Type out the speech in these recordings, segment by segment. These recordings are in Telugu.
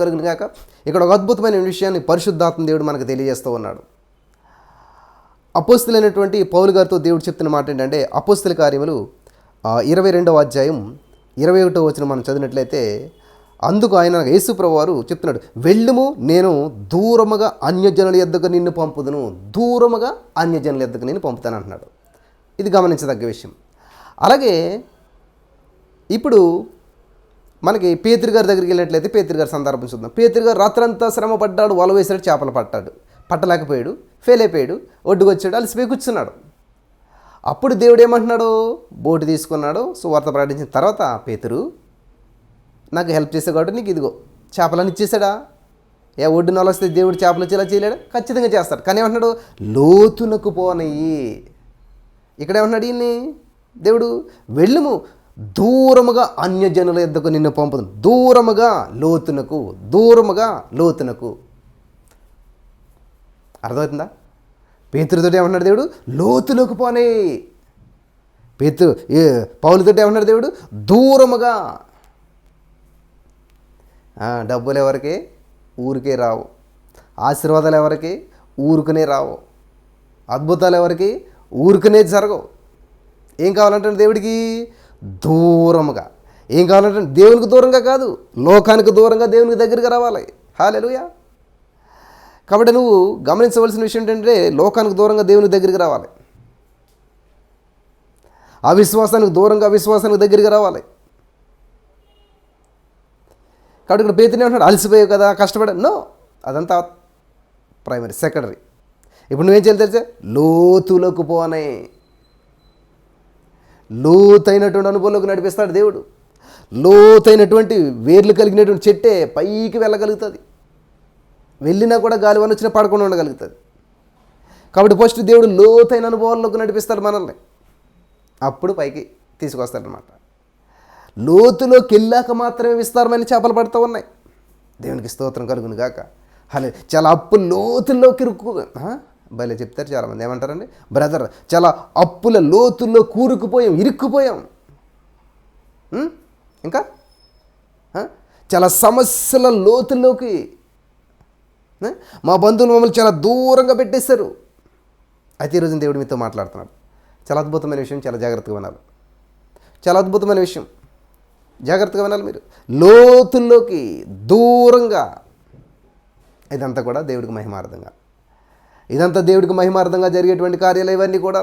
కలుగును గాక. ఇక్కడ ఒక అద్భుతమైన విషయాన్ని పరిశుద్ధాత్మ దేవుడు మనకు తెలియజేస్తూ ఉన్నాడు. అపోస్తులైనటువంటి పౌలు గారితో దేవుడు చెప్తున్న మాట ఏంటంటే, అపోస్తుల కార్యములు 22వ అధ్యాయం 21వ వచనం మనం చదివినట్లయితే, అందుకు ఆయన యేసు ప్రభువారు చెప్తున్నాడు, వెళ్ళుము, నేను దూరముగా అన్యజనుల యొద్దకు నిన్ను పంపుదును, దూరముగా అన్యజనుల యొద్దకు నేను పంపుతాను అంటున్నాడు. ఇది గమనించదగ్గ విషయం. అలాగే ఇప్పుడు మనకి పేతురు గారి దగ్గరికి వెళ్ళినట్లయితే పేతురు గారి సందర్భం చూద్దాం. పేతురు గారు రాత్రంతా శ్రమ పడ్డాడు, వల వేసాడు, చేపలు పట్టలేకపోయాడు, ఫెయిల్ అయిపోయాడు, ఒడ్డుకు వచ్చాడు, అలసిపోయి కూర్చున్నాడు. అప్పుడు దేవుడు ఏమంటున్నాడు, బోటు తీసుకున్నాడు, సువార్త ప్రకటించిన తర్వాత, పేతురు నాకు హెల్ప్ చేసే కాబట్టి నీకు ఇదిగో చేపలని ఇచ్చేసాడా? ఒడ్డున వలస్తే దేవుడు చేపలు వచ్చేలా చేయలేడా? ఖచ్చితంగా చేస్తాడు. కానీ ఏమంటున్నాడు, లోతునకు పోనయ్యి. ఇక్కడ ఏమంటున్నాడు ఈయన్ని దేవుడు, వెళ్ళుము, దూరముగా అన్యజనుల యొద్దకు నిన్ను పంపుదును, దూరముగా లోతునకు, దూరముగా లోతునకు. అర్థమవుతుందా? పేతురుతోటి ఏమన్నాడు దేవుడు, లోతులోకి పోనే. పౌలుతోటి ఏమన్నాడు దేవుడు, దూరముగా. డబ్బులు ఎవరికి? ఊరికే రావు. ఆశీర్వాదాలు ఎవరికి? ఊరుకునే రావు. అద్భుతాలు ఎవరికి? ఊరుకునే జరగవు. ఏం కావాలంటే దేవుడికి దూరముగా. ఏం కావాలంటే దేవునికి దూరంగా కాదు, లోకానికి దూరంగా దేవునికి దగ్గరగా రావాలి. హల్లెలూయా. కాబట్టి నువ్వు గమనించవలసిన విషయం ఏంటంటే, లోకానికి దూరంగా దేవునికి దగ్గరికి రావాలి, అవిశ్వాసానికి దూరంగా అవిశ్వాసానికి దగ్గరికి రావాలి. కాబట్టి ఇక్కడ పేతురు ఏమంటున్నాడు, అలసిపోయావు కదా, కష్టపడాను. నో, అదంతా ప్రైమరీ, సెకండరీ. ఇప్పుడు నువ్వేం చేయాలి తెలిసే, లోతులోకి పోనే. లోతైనటువంటి అనుభవంలోకి నడిపిస్తాడు దేవుడు. లోతైనటువంటి వేర్లు కలిగినటువంటి చెట్టే పైకి వెళ్ళగలుగుతుంది, వెళ్ళినా కూడా గాలి వన వచ్చినా పడకుండా ఉండగలుగుతుంది. కాబట్టి ఫస్ట్ దేవుడు లోతైన అనుభవాల్లోకి నడిపిస్తాడు మనల్ని, అప్పుడు పైకి తీసుకొస్తాడనమాట. లోతులోకి వెళ్ళాక మాత్రమే విస్తారమైన చేపలు పడుతూ ఉన్నాయి. దేవునికి స్తోత్రం కలుగును గాక. హలే, చాలా అప్పుల లోతుల్లోకి భలే చెప్తారు చాలామంది. ఏమంటారండి, బ్రదర్ చాలా అప్పుల లోతుల్లో కూరుకుపోయాం, ఇరుక్కుపోయాం. ఇంకా చాలా సమస్యల లోతుల్లోకి మా బంధువులు మమ్మల్ని చాలా దూరంగా పెట్టేశారు. అయితే ఈరోజు దేవుడు మీతో మాట్లాడుతున్నాడు. చాలా అద్భుతమైన విషయం, చాలా జాగ్రత్తగా వినాలి. చాలా అద్భుతమైన విషయం, జాగ్రత్తగా వినాలి మీరు. లోతుల్లోకి, దూరంగా. ఇదంతా కూడా దేవుడికి మహిమార్థంగా, ఇదంతా దేవుడికి మహిమార్థంగా జరిగేటువంటి కార్యాలు ఇవన్నీ కూడా.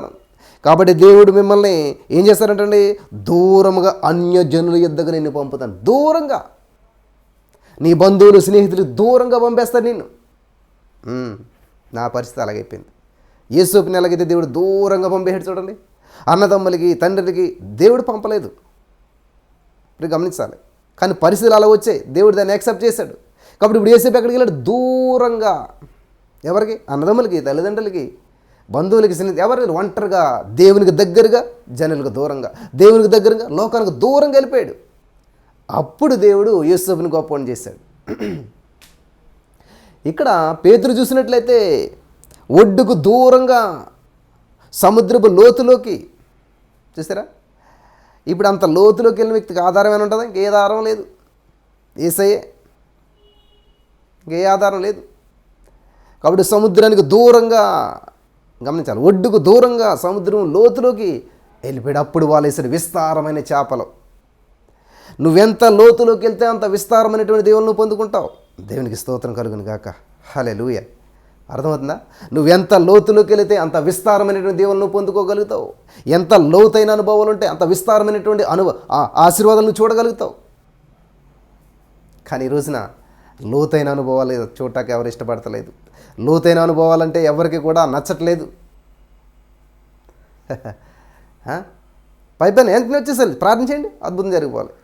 కాబట్టి దేవుడు మిమ్మల్ని ఏం చేస్తారంటండి, దూరంగా అన్యజనుల యొద్దకు నిన్ను పంపుతాను. దూరంగా నీ బంధువులు, స్నేహితులు దూరంగా పంపేస్తారు నిన్ను. నా పరిస్థితి అలాగైపోయింది. యేసోపుని ఎలాగైతే దేవుడు దూరంగా పంపేసాడు చూడండి, అన్నదమ్ములకి, తండ్రికి దేవుడు పంపలేదు. ఇప్పుడు గమనించాలి. కానీ పరిస్థితులు అలా వచ్చాయి, దేవుడు దాన్ని యాక్సెప్ట్ చేశాడు. కాబట్టి ఇప్పుడు యేసోపు ఎక్కడికి వెళ్ళాడు, దూరంగా. ఎవరికి? అన్నదమ్ములకి, తల్లిదండ్రులకి, బంధువులకి, స్నేహితులు, ఎవరికి? ఒంటరిగా, దేవునికి దగ్గరగా, జనులకు దూరంగా, దేవునికి దగ్గరగా, లోకానికి దూరంగా వెళ్ళిపోయాడు. అప్పుడు దేవుడు యోసేపుని గొప్పవాడిని చేశాడు. ఇక్కడ పేతురు చూసినట్లయితే ఒడ్డుకు దూరంగా, సముద్రపు లోతులోకి. చూసారా? ఇప్పుడు అంత లోతులోకి వెళ్ళిన వ్యక్తికి ఆధారం ఏమైనా ఉంటుందా? ఇంకే ఆధారం లేదు. యేసయ్యే, ఇంకే ఆధారం లేదు. కాబట్టి సముద్రానికి దూరంగా, గమనించాలి, ఒడ్డుకు దూరంగా సముద్రం లోతులోకి వెళ్ళిపోయాడు. అప్పుడు వాళ్ళు వేసాడు విస్తారమైన చేపలు. నువ్వెంత లోతులోకి వెళ్తే అంత విస్తారమైనటువంటి దేవుని నువ్వు పొందుకుంటావు. దేవునికి స్తోత్రం కలుగును గాక. హల్లెలూయా. అర్థమవుతుందా? నువ్వెంత లోతులోకి వెళితే అంత విస్తారమైనటువంటి దేవుని నువ్వు పొందుకోగలుగుతావు. ఎంత లోతైన అనుభవాలు ఉంటే అంత విస్తారమైనటువంటి ఆశీర్వాదాలు నువ్వు చూడగలుగుతావు. కానీ ఈ రోజున లోతైన అనుభవాలు చూడటానికి ఎవరు ఇష్టపడతలేదు. లోతైన అనుభవాలంటే ఎవరికి కూడా నచ్చట్లేదు. పైపైన వెంటనే వచ్చేసరి ప్రార్థన చేయండి, అద్భుతం జరిగిపోవాలి.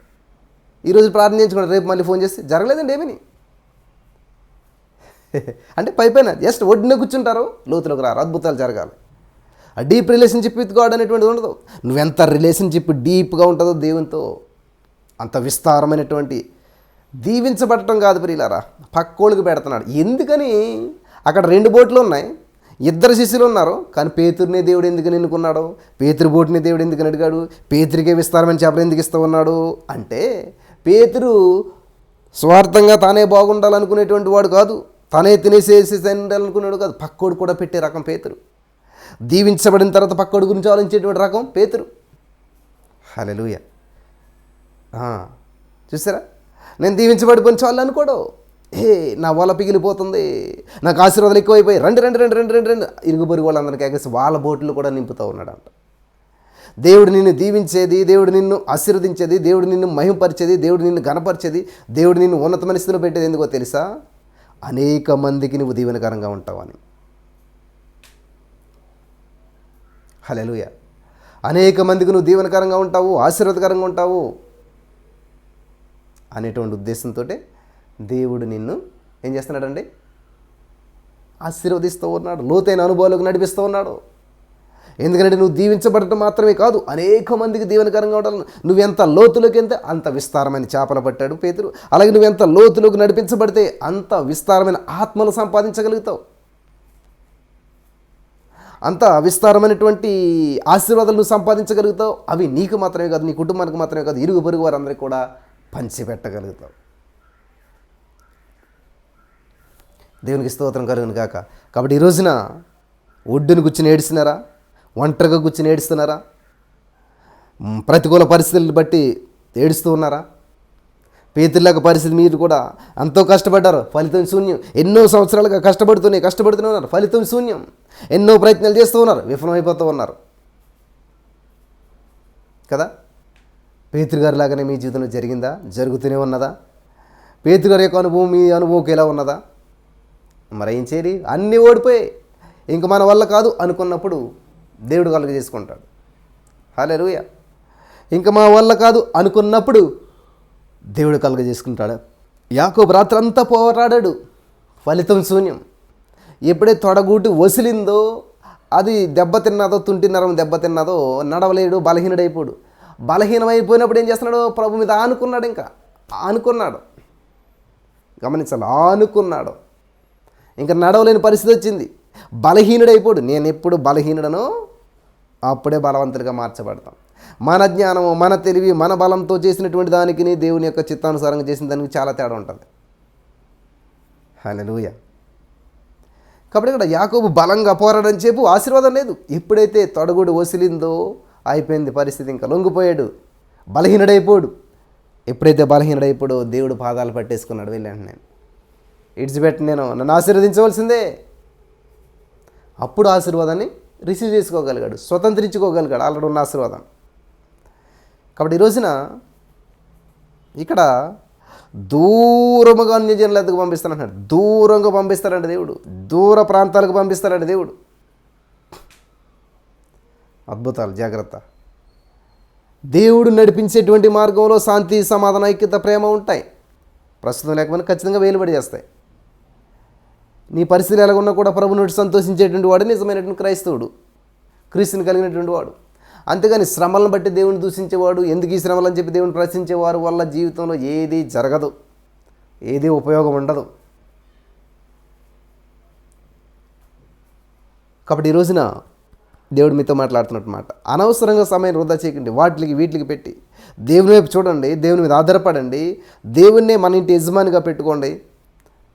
ఈరోజు ప్రార్థన చేయించుకోండి, రేపు మళ్ళీ ఫోన్ చేసి జరగలేదండి ఏమని అంటే పైపైన జస్ట్ ఒడ్డున కూర్చుంటారు, లోతులోకి రారు. అద్భుతాలు జరగాలి. ఆ డీప్ రిలేషన్షిప్ విత్ గాడ్ అనేటువంటిది ఉండదు. నువ్వెంత రిలేషన్షిప్ డీప్గా ఉంటుందో దేవునితో, అంత విస్తారమైనటువంటి దీవించబడటం కాదు ప్రియులారా, పక్కోళ్ళకి పెడుతున్నాడు. ఎందుకని అక్కడ 2 బోట్లు ఉన్నాయి, 2 శిష్యులు ఉన్నారు. కానీ పేతురునే దేవుడు ఎందుకు ఎన్నుకున్నాడు? పేతురు బోటుని దేవుడు ఎందుకు అడిగాడు? పేతురికే విస్తారమైన చేపలు ఎందుకు ఇస్తూ ఉన్నాడు అంటే, పేతురు స్వార్థంగా తానే బాగుండాలనుకునేటువంటి వాడు కాదు, తానే తినేసేసి అనుకునేవాడు కాదు. పక్కోడు కూడా పెట్టే రకం పేతురు. దీవించబడిన తర్వాత పక్కోడు గురించి ఆలోచించేటువంటి రకం పేతురు. హల్లెలూయా. చూసారా, నేను దీవించబడిపోయిన చాలు అనుకోడు. నా వల పిగిలిపోతుంది, నాకు ఆశీర్వాదాలు ఎక్కువైపోయి రండి రండి రండి రండి రండి రండి ఇరుగు పొరుగు వాళ్ళందరికీ ఎగసి వాళ్ళ బోట్లు కూడా నింపుతూ ఉన్నాడంట. దేవుడు నిన్ను దీవించేది, దేవుడు నిన్ను ఆశీర్వదించేది, దేవుడు నిన్ను మహింపరిచేది, దేవుడు నిన్ను ఘనపరిచేది, దేవుడు నిన్ను ఉన్నతమైన స్థితిలో పెట్టేది ఎందుకో తెలుసా? అనేక మందికి నువ్వు దీవెనకరంగా ఉంటావని. హల్లెలూయా. అనేక మందికి నువ్వు దీవెనకరంగా ఉంటావు, ఆశీర్వాదకరంగా ఉంటావు అనేటువంటి ఉద్దేశంతో దేవుడు నిన్ను ఏం చేస్తున్నాడండి? ఆశీర్వదిస్తూ ఉన్నాడు, లోతైన అనుభవాలకు నడిపిస్తూ ఉన్నాడు. ఎందుకంటే నువ్వు దీవించబడటం మాత్రమే కాదు, అనేక మందికి దీవెనకరంగా ఉండాలి. నువ్వెంత లోతులోకి వెళ్తే అంత విస్తారమైన చేపలు పట్టాడు పేతురు. అలాగే నువ్వెంత లోతులోకి నడిపించబడితే అంత విస్తారమైన ఆత్మను సంపాదించగలుగుతావు, అంత విస్తారమైనటువంటి ఆశీర్వాదాలు నువ్వు సంపాదించగలుగుతావు. అవి నీకు మాత్రమే కాదు, నీ కుటుంబానికి మాత్రమే కాదు, ఇరుగు పొరుగు వారందరికీ కూడా పంచిపెట్టగలుగుతావు. దేవునికి స్తోత్రం కలుగును గాక. కాబట్టి ఈ రోజున ఒడ్డును కూర్చుని ఏడుస్తున్నారా? ఒంటరిగా కూర్చుని ఏడుస్తున్నారా? ప్రతికూల పరిస్థితులను బట్టి ఏడుస్తూ ఉన్నారా? పేతుల్లాగా పరిస్థితి మీరు కూడా ఎంతో కష్టపడ్డారు, ఫలితం శూన్యం. ఎన్నో సంవత్సరాలుగా కష్టపడుతూనే ఉన్నారు, ఫలితం శూన్యం. ఎన్నో ప్రయత్నాలు చేస్తూ ఉన్నారు, విఫలమైపోతూ ఉన్నారు కదా. పేతురు గారి లాగానే మీ జీవితంలో జరిగిందా? జరుగుతూనే ఉన్నదా? పేతురు గారి యొక్క అనుభవం మీ అనుభవం ఎలా ఉన్నదా? మరి ఏం చేయాలి? అన్నీ ఓడిపోయాయి, ఇంక మన వల్ల కాదు అనుకున్నప్పుడు దేవుడు కలుగ చేసుకుంటాడు. హల్లెలూయా. ఇంక మా వల్ల కాదు అనుకున్నప్పుడు దేవుడు కలుగ చేసుకుంటాడు. యాకోబు రాత్రంతా పోరాడాడు, ఫలితం శూన్యం. ఎప్పుడైతే తొడగూటి వసిలిందో, అది దెబ్బతిన్నదో, తుంటినరం దెబ్బతిన్నదో, నడవలేడు, బలహీనుడైపోడు. బలహీనమైపోయినప్పుడు ఏం చేస్తున్నాడు? ప్రభు మీద ఆనుకున్నాడు. ఇంకా ఆనుకున్నాడు, గమనించాలి, ఆనుకున్నాడు. ఇంకా నడవలేని పరిస్థితి వచ్చింది, బలహీనుడైపోడు. నేను ఎప్పుడు బలహీనుడనో అప్పుడే బలవంతుడిగా మార్చబడతాం. మన జ్ఞానము, మన తెలివి, మన బలంతో చేసినటువంటి దానికి దేవుని యొక్క చిత్తానుసారంగా చేసిన దానికి చాలా తేడా ఉంటుంది. హల్లెలూయా. కాబట్టి ఇక్కడ యాకోబు బలంగా పోరాడని చెప్పు ఆశీర్వాదం లేదు. ఎప్పుడైతే తొడగుడు వసిలిందో అయిపోయింది పరిస్థితి, ఇంకా లొంగిపోయాడు, బలహీనుడైపోడు. ఎప్పుడైతే బలహీనుడైపోడో దేవుడు పాదాలు పట్టేసుకున్నాడు. వెళ్ళాను నేను ఇడిచిపెట్టి, నేను నన్ను ఆశీర్వదించవలసిందే. అప్పుడు ఆశీర్వాదాన్ని రిసీవ్ చేసుకోగలిగాడు, స్వతంత్రించుకోగలిగాడు ఆల్రెడీ ఉన్న ఆశీర్వాదం. కాబట్టి ఈ రోజున ఇక్కడ దూరముగా అన్యజనులకు పంపిస్తానంటున్నాడు. దూరంగా పంపిస్తాడంటే దేవుడు, దూర ప్రాంతాలకు పంపిస్తాడంటే దేవుడు. అద్భుతాలు, జాగ్రత్త. దేవుడు నడిపించేటువంటి మార్గంలో శాంతి, సమాధానం, ఐక్యత, ప్రేమ ఉంటాయి. ప్రస్తుతం లేకపోయినా ఖచ్చితంగా వేలుబడి చేస్తాయి. నీ పరిస్థితి ఎలాగున్నా కూడా ప్రభు నుండి సంతోషించేటువంటి వాడు నిజమైనటువంటి క్రైస్తవుడు, క్రీస్తుని కలిగినటువంటి వాడు. అంతేగాని శ్రమలను బట్టి దేవుని దూషించేవాడు, ఎందుకు ఈ శ్రమలు అని చెప్పి దేవుని ప్రశ్నించేవారు వల్ల జీవితంలో ఏది జరగదు, ఏది ఉపయోగం ఉండదు. కాబట్టి ఈ రోజున దేవుడు మీతో మాట్లాడుతున్నట్టు మాట, అనవసరంగా సమయం వృధా చేయకండి. వీటికి పెట్టి దేవుని వైపు చూడండి, దేవుని మీద ఆధారపడండి, దేవుణ్ణే మన ఇంటి యజమానిగా పెట్టుకోండి.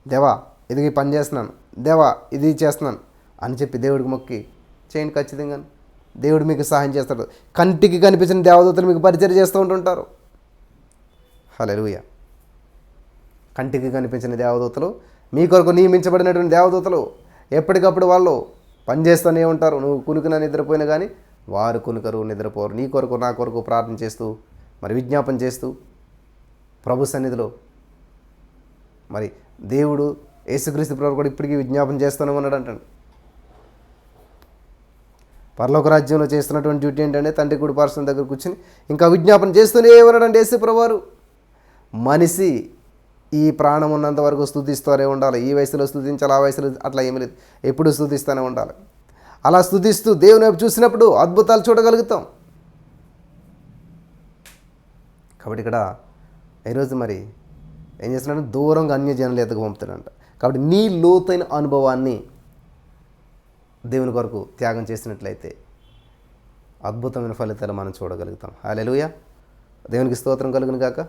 దేవా ఇది పని చేస్తున్నాను, దేవా ఇది చేస్తున్నాను అని చెప్పి దేవుడికి మొక్కి చేయండి. ఖచ్చితంగా దేవుడు మీకు సహాయం చేస్తాడు. కంటికి కనిపించిన దేవదూతలు మీకు పరిచయం చేస్తూ ఉంటుంటారు. హల్లెలూయా. కంటికి కనిపించిన దేవదూతలు, మీ కొరకు నియమించబడినటువంటి దేవదూతలు ఎప్పటికప్పుడు వాళ్ళు పనిచేస్తూనే ఉంటారు. నువ్వు కునుకున నిద్రపోయినా కానీ వారు కునుకరు, నిద్రపోరు. నీ కొరకు, నా కొరకు ప్రార్థన చేస్తూ, మరి విజ్ఞాపన చేస్తూ ప్రభు సన్నిధిలో, మరి దేవుడు యేసుక్రీస్తు ప్రభు కూడా ఇప్పటికీ విజ్ఞాపన చేస్తూనే ఉన్నాడు అంటాడు. పరలోక రాజ్యంలో చేస్తున్నటువంటి డ్యూటీ ఏంటంటే తండ్రి కుడి పార్శ్వం దగ్గర కూర్చుని ఇంకా విజ్ఞాపన చేస్తూనే ఉన్నాడంటే యేసు ప్రభువారు. మనిషి ఈ ప్రాణం ఉన్నంత వరకు స్తుతిస్తూనే ఉండాలి. ఈ వయసులో స్తుతించాలి, ఆ వయసులో అట్లా ఏమీ లేదు, ఎప్పుడు స్తుతిస్తూనే ఉండాలి. అలా స్తుతిస్తూ దేవుని వైపు చూసినప్పుడు అద్భుతాలు చూడగలుగుతాం. కాబట్టి ఇక్కడ ఈరోజు మరి ఏం చేస్తున్నాడు? దూరంగా అన్యజనులు ఎదుగు పంపుతాడంట. కాబట్టి నీ లోతైన అనుభవాన్ని దేవుని కొరకు త్యాగం చేసినట్లయితే అద్భుతమైన ఫలితాలు మనం చూడగలుగుతాం. హల్లెలూయా. దేవునికి స్తోత్రం కలుగును గాక.